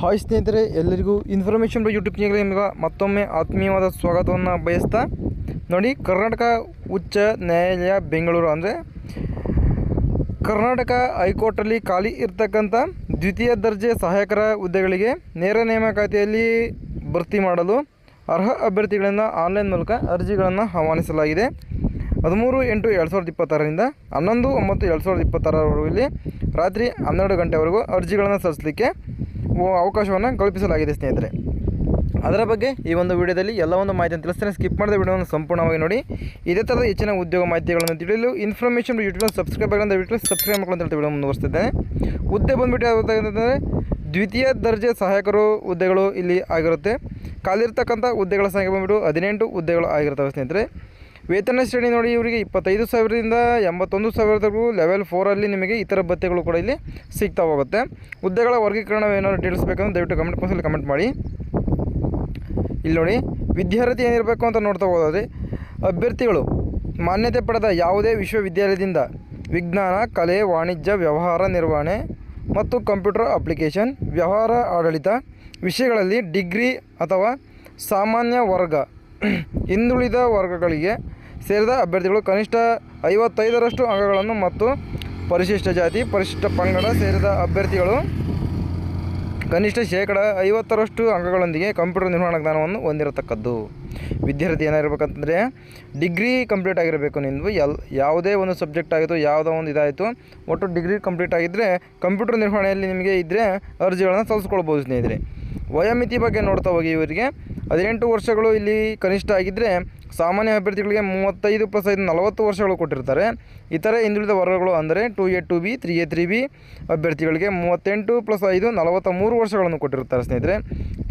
Hi ಸ್ನೇಹಿತರೆ, ಎಲ್ಲರಿಗೂ information YouTube ಚಾನಲ್ಗೆ ನಿಮಗೆ ಮತ್ತೊಮ್ಮೆ ಆತ್ಮೀಯವಾದ ಸ್ವಾಗತವನ್ನು ಬಯಸ್ತಾ ನೋಡಿ, ಕರ್ನಾಟಕ ಉಚ್ಚ ನ್ಯಾಯಾಲಯ ಬೆಂಗಳೂರು ಅಂದರೆ ಕರ್ನಾಟಕ ಹೈಕೋರ್ಟಲ್ಲಿ ಖಾಲಿ ಇರ್ತಕ್ಕಂಥ ದ್ವಿತೀಯ ದರ್ಜೆ ಸಹಾಯಕರ ಹುದ್ದೆಗಳಿಗೆ ನೇರ ನೇಮಕಾತಿಯಲ್ಲಿ ಭರ್ತಿ ಮಾಡಲು ಅರ್ಹ ಅಭ್ಯರ್ಥಿಗಳಿಂದ ಆನ್ಲೈನ್ ಮೂಲಕ ಅರ್ಜಿಗಳನ್ನು ಆಹ್ವಾನಿಸಲಾಗಿದೆ. 13/8/2026ರಿಂದ 11/9/2026ರವರೆಗೂ ಇಲ್ಲಿ ರಾತ್ರಿ 12 ಗಂಟೆವರೆಗೂ ಅರ್ಜಿಗಳನ್ನು ಸಲ್ಲಿಸಲಿಕ್ಕೆ ಅವಕಾಶವನ್ನು ಕಲ್ಪಿಸಲಾಗಿದೆ. ಸ್ನೇಹಿತರೆ, ಅದರ ಬಗ್ಗೆ ಈ ಒಂದು ವಿಡಿಯೋದಲ್ಲಿ ಎಲ್ಲ ಒಂದು ಮಾಹಿತಿಯನ್ನು ತಿಳಿಸ್ತೇನೆ. ಸ್ಕಿಪ್ ಮಾಡಿದ ವಿಡಿಯೋವನ್ನು ಸಂಪೂರ್ಣವಾಗಿ ನೋಡಿ. ಇದೇ ಥರದ ಹೆಚ್ಚಿನ ಉದ್ಯೋಗ ಮಾಹಿತಿಗಳನ್ನು ತಿಳಿಯಲು ಇನ್ಫಾರ್ಮೇಷನ್ ಯೂಟ್ಯೂಬ್ ಸಬ್ಸ್ಕ್ರೈಬ್ ದಯವಿಟ್ಟು ಸಬ್ಸ್ಕ್ರೈಬ್ ಮಾಡ್ಕೊಂಡು ಅಂತ ವಿಡಿಯೋ ಮುಂದುವರಿಸ್ತಿದ್ದೇನೆ. ಹುದ್ದೆ ಬಂದುಬಿಟ್ಟು ಯಾವ್ದಾದ್ರೆ ದ್ವಿತೀಯ ದರ್ಜೆ ಸಹಾಯಕರು ಹುದ್ದೆಗಳು ಇಲ್ಲಿ ಆಗಿರುತ್ತೆ. ಖಾಲಿರ್ತಕ್ಕಂಥ ಹುದ್ದೆಗಳ ಸಂಖ್ಯೆ ಬಂದುಬಿಟ್ಟು 18 ಹುದ್ದೆಗಳು ಆಗಿರ್ತವೆ. ಸ್ನೇಹಿತರೆ, ವೇತನ ಶ್ರೇಣಿ ನೋಡಿ, ಇವರಿಗೆ 25,000ರಿಂದ 81,000ವರೆಗೂ ಲೆವೆಲ್ 4ಅಲ್ಲಿ ನಿಮಗೆ ಇತರ ಭತ್ಯೆಗಳು ಕೂಡ ಇಲ್ಲಿ ಸಿಗ್ತಾ ಹೋಗುತ್ತೆ. ಹುದ್ದೆಗಳ ವರ್ಗೀಕರಣ ಏನಾದರೂ ಡೀಟೇಲ್ಸ್ ಬೇಕಂದ್ರೆ ದಯವಿಟ್ಟು ಕಮೆಂಟ್ ಬಾಕ್ಸಲ್ಲಿ ಕಮೆಂಟ್ ಮಾಡಿ. ಇಲ್ಲಿ ನೋಡಿ, ವಿದ್ಯಾರ್ಥಿ ಏನಿರಬೇಕು ಅಂತ ನೋಡ್ತಾ ಹೋದರೆ ಅಭ್ಯರ್ಥಿಗಳು ಮಾನ್ಯತೆ ಪಡೆದ ಯಾವುದೇ ವಿಶ್ವವಿದ್ಯಾಲಯದಿಂದ ವಿಜ್ಞಾನ, ಕಲೆ, ವಾಣಿಜ್ಯ, ವ್ಯವಹಾರ ನಿರ್ವಹಣೆ ಮತ್ತು ಕಂಪ್ಯೂಟರ್ ಅಪ್ಲಿಕೇಶನ್, ವ್ಯವಹಾರ ಆಡಳಿತ ವಿಷಯಗಳಲ್ಲಿ ಡಿಗ್ರಿ ಅಥವಾ ಸಾಮಾನ್ಯ ವರ್ಗ ಹಿಂದುಳಿದ ವರ್ಗಗಳಿಗೆ ಸೇರಿದ ಅಭ್ಯರ್ಥಿಗಳು ಕನಿಷ್ಠ 55ರಷ್ಟು ಅಂಕಗಳನ್ನು ಮತ್ತು ಪರಿಶಿಷ್ಟ ಜಾತಿ, ಪರಿಶಿಷ್ಟ ಪಂಗಡ ಸೇರಿದ ಅಭ್ಯರ್ಥಿಗಳು ಕನಿಷ್ಠ 50% ಅಂಕಗಳೊಂದಿಗೆ ಕಂಪ್ಯೂಟರ್ ನಿರ್ವಹಣಾ ಜ್ಞಾನವನ್ನು ಹೊಂದಿರತಕ್ಕದ್ದು. ವಿದ್ಯಾರ್ಥಿ ಏನಾಗಿರ್ಬೇಕಂತಂದರೆ ಡಿಗ್ರಿ ಕಂಪ್ಲೀಟ್ ಆಗಿರಬೇಕು. ನಿಂದು ಯಾವುದೇ ಒಂದು ಸಬ್ಜೆಕ್ಟ್ ಆಯಿತು, ಯಾವುದೋ ಒಂದು ಇದಾಯಿತು, ಒಟ್ಟು ಡಿಗ್ರಿ ಕಂಪ್ಲೀಟ್ ಆಗಿದ್ದರೆ ಕಂಪ್ಯೂಟರ್ ನಿರ್ವಹಣೆಯಲ್ಲಿ ನಿಮಗೆ ಇದ್ದರೆ ಅರ್ಜಿಗಳನ್ನು ಸಲ್ಲಿಸ್ಕೊಳ್ಬೋದು. ಸ್ನೇಹಿತರೆ, ವಯೋಮಿತಿ ಬಗ್ಗೆ ನೋಡ್ತಾ ಹೋಗಿ, ಇವರಿಗೆ 18 ವರ್ಷಗಳು ಇಲ್ಲಿ ಕನಿಷ್ಠ ಆಗಿದ್ದರೆ ಸಾಮಾನ್ಯ ಅಭ್ಯರ್ಥಿಗಳಿಗೆ 35 + 5 40 ವರ್ಷಗಳು ಕೊಟ್ಟಿರ್ತಾರೆ. ಇತರೆ ಹಿಂದುಳಿದ ವರ್ಗಗಳು ಅಂದರೆ 2A 2B 3A 3B ಅಭ್ಯರ್ಥಿಗಳಿಗೆ 38 + 5 43 ವರ್ಷಗಳನ್ನು ಕೊಟ್ಟಿರ್ತಾರೆ. ಸ್ನೇಹಿತರೆ,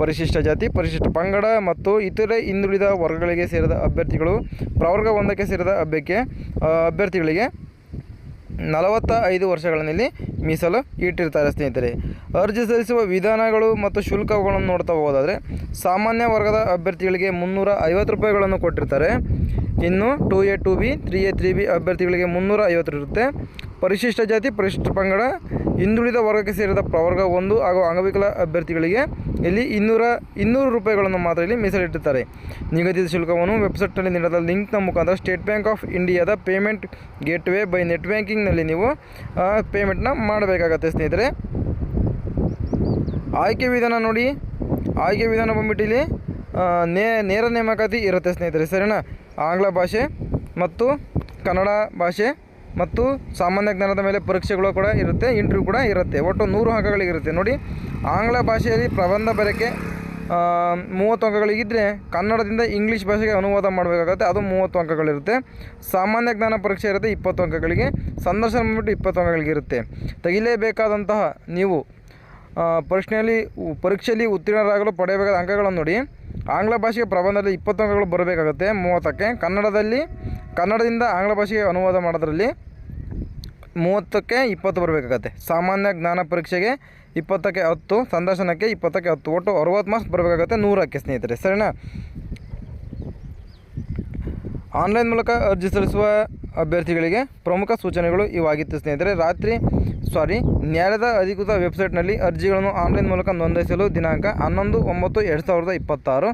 ಪರಿಶಿಷ್ಟ ಜಾತಿ, ಪರಿಶಿಷ್ಟ ಪಂಗಡ ಮತ್ತು ಇತರೆ ಹಿಂದುಳಿದ ವರ್ಗಗಳಿಗೆ ಸೇರಿದ ಅಭ್ಯರ್ಥಿಗಳು ಪ್ರವರ್ಗ 1ಕ್ಕೆ ಸೇರಿದ ಅಭ್ಯರ್ಥಿಗಳಿಗೆ 45 ವರ್ಷಗಳಲ್ಲಿ ಮೀಸಲು ಇಟ್ಟಿರ್ತಾರೆ. ಸ್ನೇಹಿತರೆ, ಅರ್ಜಿ ಸಲ್ಲಿಸುವ ವಿಧಾನಗಳು ಮತ್ತು ಶುಲ್ಕಗಳನ್ನು ನೋಡ್ತಾ ಹೋಗೋದಾದರೆ ಸಾಮಾನ್ಯ ವರ್ಗದ ಅಭ್ಯರ್ಥಿಗಳಿಗೆ 350 ರೂಪಾಯಿಗಳನ್ನು ಕೊಟ್ಟಿರ್ತಾರೆ. ಇನ್ನು 2A 2B 3A 3B ಅಭ್ಯರ್ಥಿಗಳಿಗೆ 350 ಇರುತ್ತೆ. ಪರಿಶಿಷ್ಟ ಜಾತಿ, ಪರಿಶಿಷ್ಟ ಪಂಗಡ, ಹಿಂದುಳಿದ ವರ್ಗಕ್ಕೆ ಸೇರಿದ ಪ್ರವರ್ಗ 1 ಹಾಗೂ ಅಂಗವಿಕಲ ಅಭ್ಯರ್ಥಿಗಳಿಗೆ ಇಲ್ಲಿ 200 ರೂಪಾಯಿಗಳನ್ನು ಮಾತ್ರ ಇಲ್ಲಿ ಮೀಸಲಿಟ್ಟಿರ್ತಾರೆ. ನಿಗದಿತ ಶುಲ್ಕವನ್ನು ವೆಬ್ಸೈಟ್ನಲ್ಲಿ ನೀಡಿದ ಲಿಂಕ್ನ ಮುಖಾಂತರ ಸ್ಟೇಟ್ ಬ್ಯಾಂಕ್ ಆಫ್ ಇಂಡಿಯಾದ ಪೇಮೆಂಟ್ ಗೇಟ್ವೇ ಬೈ ನೆಟ್ ಬ್ಯಾಂಕಿಂಗ್ನಲ್ಲಿ ನೀವು ಪೇಮೆಂಟ್ನ ಮಾಡಬೇಕಾಗತ್ತೆ. ಸ್ನೇಹಿತರೆ, ಆಯ್ಕೆ ವಿಧಾನ ನೋಡಿ, ಆಯ್ಕೆ ವಿಧಾನ ಬಂದ್ಬಿಟ್ಟು ಇಲ್ಲಿ ನೇರ ನೇಮಕಾತಿ ಇರುತ್ತೆ. ಸ್ನೇಹಿತರೆ, ಸರಿನಾ? ಆಂಗ್ಲ ಭಾಷೆ ಮತ್ತು ಕನ್ನಡ ಭಾಷೆ ಮತ್ತು ಸಾಮಾನ್ಯ ಜ್ಞಾನದ ಮೇಲೆ ಪರೀಕ್ಷೆಗಳು ಕೂಡ ಇರುತ್ತೆ, ಇಂಟರ್ವ್ಯೂ ಕೂಡ ಇರುತ್ತೆ. ಒಟ್ಟು 100 ಅಂಕಗಳಿಗಿರುತ್ತೆ. ನೋಡಿ, ಆಂಗ್ಲ ಭಾಷೆಯಲ್ಲಿ ಪ್ರಬಂಧ ಬರೋಕ್ಕೆ 30 ಅಂಕಗಳಿಗಿದ್ದರೆ ಕನ್ನಡದಿಂದ ಇಂಗ್ಲೀಷ್ ಭಾಷೆಗೆ ಅನುವಾದ ಮಾಡಬೇಕಾಗುತ್ತೆ, ಅದು 30 ಅಂಕಗಳಿರುತ್ತೆ. ಸಾಮಾನ್ಯ ಜ್ಞಾನ ಪರೀಕ್ಷೆ ಇರುತ್ತೆ 20 ಅಂಕಗಳಿಗೆ. ಸಂದರ್ಶನ ಬಂದ್ಬಿಟ್ಟು 20 ಅಂಕಗಳಿಗಿರುತ್ತೆ. ತೆಗಿಲೇಬೇಕಾದಂತಹ ನೀವು ಪರೀಕ್ಷೆಯಲ್ಲಿ ಉತ್ತೀರ್ಣರಾಗಲು ಪಡೆಯಬೇಕಾದ ಅಂಕಗಳನ್ನು ನೋಡಿ. ಆಂಗ್ಲ ಭಾಷೆಗೆ ಪ್ರಬಂಧದಲ್ಲಿ 20 ಅಂಕಗಳು ಬರಬೇಕಾಗುತ್ತೆ 30ಕ್ಕೆ. ಕನ್ನಡದಿಂದ ಆಂಗ್ಲ ಭಾಷೆಗೆ ಅನುವಾದ ಮಾಡೋದ್ರಲ್ಲಿ 30ಕ್ಕೆ 20 ಬರಬೇಕಾಗತ್ತೆ. ಸಾಮಾನ್ಯ ಜ್ಞಾನ ಪರೀಕ್ಷೆಗೆ 20ಕ್ಕೆ 10, ಸಂದರ್ಶನಕ್ಕೆ 20ಕ್ಕೆ 10, ಒಟ್ಟು 60 ಮಾರ್ಕ್ಸ್ ಬರಬೇಕಾಗುತ್ತೆ 100ಕ್ಕೆ. ಸ್ನೇಹಿತರೆ, ಸರಿನಾ? ಆನ್ಲೈನ್ ಮೂಲಕ ಅರ್ಜಿ ಸಲ್ಲಿಸುವ ಅಭ್ಯರ್ಥಿಗಳಿಗೆ ಪ್ರಮುಖ ಸೂಚನೆಗಳು ಇವಾಗಿತ್ತು. ಸ್ನೇಹಿತರೆ, ನ್ಯಾಯಾಲಯದ ಅಧಿಕೃತ ವೆಬ್ಸೈಟ್ನಲ್ಲಿ ಅರ್ಜಿಗಳನ್ನು ಆನ್ಲೈನ್ ಮೂಲಕ ನೋಂದಾಯಿಸಲು ದಿನಾಂಕ 11/9/2026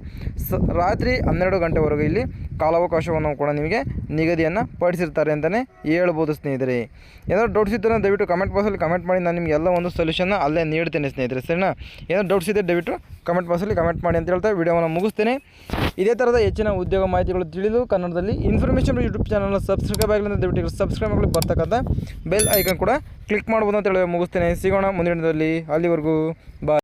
ರಾತ್ರಿ 12 ಗಂಟೆವರೆಗೂ ಇಲ್ಲಿ ಕಾಲಾವಕಾಶವನ್ನು ಕೂಡ ನಿಮಗೆ ನಿಗದಿಯನ್ನು ಪಡಿಸಿರ್ತಾರೆ ಅಂತಲೇ ಹೇಳ್ಬೋದು. ಸ್ನೇಹಿತರೆ, ಏನಾದರೂ ಡೌಟ್ಸ್ ಇದ್ದರೆ ದಯವಿಟ್ಟು ಕಮೆಂಟ್ ಬಾಕ್ಸಲ್ಲಿ ಕಮೆಂಟ್ ಮಾಡಿ, ನಾನು ನಿಮಗೆ ಎಲ್ಲ ಒಂದು ಸೊಲ್ಯೂಷನ್ನ ಅಲ್ಲೇ ನೀಡ್ತೇನೆ. ಸ್ನೇಹಿತರೆ, ಸರಿನಾ? ಏನಾದರೂ ಡೌಟ್ಸ್ ಇದ್ದರೆ ದಯವಿಟ್ಟು ಕಮೆಂಟ್ ಬಾಕ್ಸಲ್ಲಿ ಕಮೆಂಟ್ ಮಾಡಿ ಅಂತ ಹೇಳ್ತಾ ವಿಡಿಯೋವನ್ನು ಮುಗಿಸ್ತೇನೆ. ಇದೇ ಥರದ ಹೆಚ್ಚಿನ ಉದ್ಯೋಗ ಮಾಹಿತಿಗಳು ತಿಳಿದು ಕನ್ನಡದಲ್ಲಿ ಇನ್ಫಾರ್ಮೇಷನ್ ಯೂಟ್ಯೂಬ್ ಚಾನಲ್ನ ಸಬ್ಸ್ಕ್ರೈಬ್ ಆಗಲಿ ಅಂತ ದಯವಿಟ್ಟು ಸಬ್ಸ್ಕ್ರೈಬ್ ಆಗಲಿ, ಬರ್ತಕ್ಕಂಥ ಬೆಲ್ ಐಕನ್ ಕೂಡ ಕ್ಲಿಕ್ ಮಾಡ್ಬೋದು ಅಂತ ಹೇಳಿ ಮುಗಿಸ್ತೇನೆ. ಸಿಗೋಣ ಮುಂದಿನ ದಿನದಲ್ಲಿ. ಅಲ್ಲಿವರೆಗೂ ಬಾಯ್.